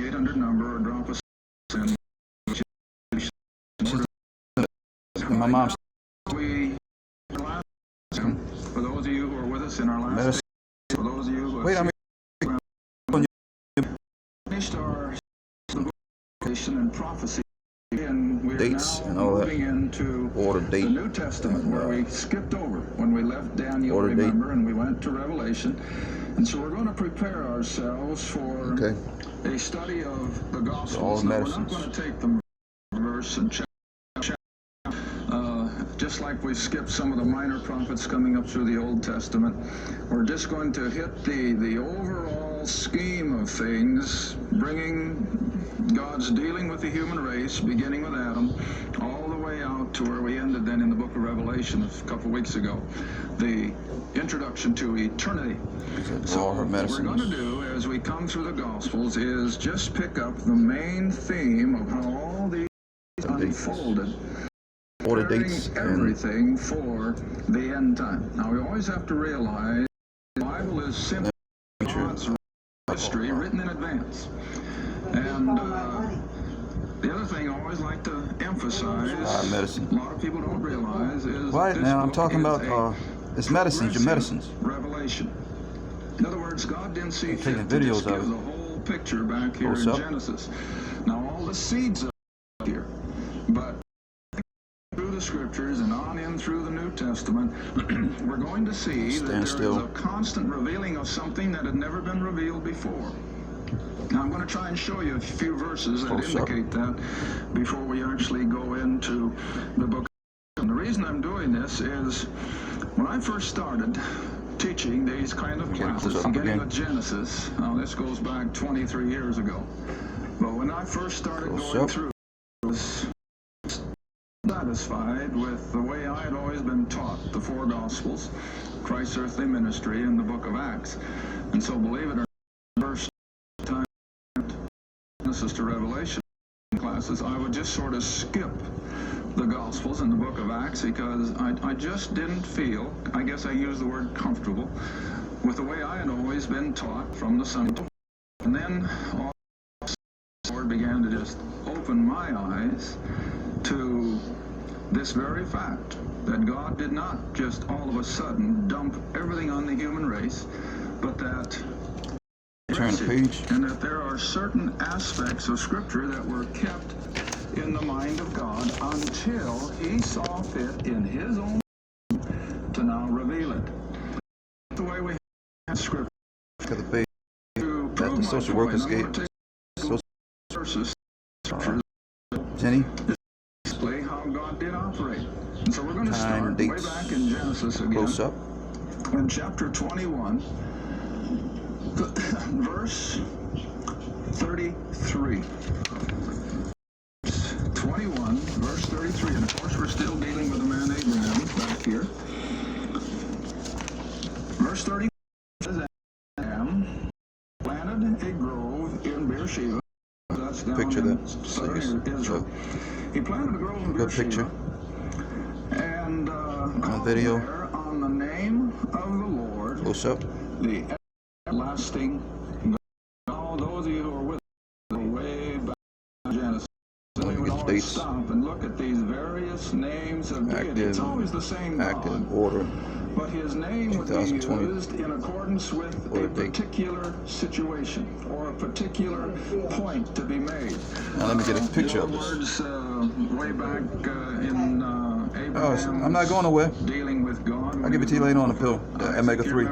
800 number or drop us in. My mom's. We for those of you who are with us in our last day, for those of you who have finished our and prophecy, and we're dates now and all that. moving into Order date. The New Testament, and, where we skipped over when we left Daniel, order remember, date. and we went to Revelation. And so we're going to prepare ourselves for a study of the Gospels. Now, we're not going to take them verse and chapter. Just like we skipped some of the minor prophets coming up through the Old Testament, we're just going to hit the overall scheme of things, bringing God's dealing with the human race, beginning with Adam, all the way out to where we ended then in the book of Revelation a couple weeks ago, the introduction to eternity. So what we're going to do as we come through the Gospels is just pick up the main theme of how all these unfolded, order dates, everything for the end time. Now we always have to realize the Bible is simply God's history written in advance. And the other thing I always like to emphasize, a lot of people don't realize, is right now I'm talking about it's medicines, your medicines. Revelation. In other words, God didn't see fit taking to videos just of give it. the whole picture back here in Genesis. Now all the seeds are here, but through the scriptures and on in through the New Testament, we're going to see that there is a constant revealing of something that had never been revealed before. Now I'm going to try and show you a few verses that indicate that before we actually go into the book. And the reason I'm doing this is when I first started teaching these kind of classes, beginning with Genesis, now this goes back 23 years ago, but when I first started going through, I was satisfied with the way I had always been taught the four Gospels, Christ's earthly ministry, and the book of Acts. And so believe it or not, first time Genesis to Revelation classes, I would just sort of skip the Gospels and the book of Acts because I just didn't feel, I guess I use the word comfortable, with the way I had always been taught from the Sunday. And then all the Lord began to just open my eyes to this very fact that God did not just all of a sudden dump everything on the human race, but that turn the page, and that there are certain aspects of Scripture that were kept in the mind of God until He saw fit in His own to now reveal it. The way we have Scripture the page that the social workers gave. Jenny. Display how God did operate. And so we're going to start way back in Genesis again. Close up. In chapter 21, verse 33. 21, verse 33. And of course, we're still dealing with the man Abraham back here. Verse 30 says, Abraham planted a grove in Beersheba. That's down in southern Israel. He planted a grove in Beersheba. And called there on the name of the Lord, close up, the everlasting God. All those of you who are with us way back in Genesis, we would always stop and look at these various names of deity. It's always the same God, order, but His name would be used in accordance with a particular situation or a particular point to be made. Now let me get a picture of this. Way back in Abraham, I'm not going nowhere. Dealing with God. I'll give it to you later on the pill. Omega 3.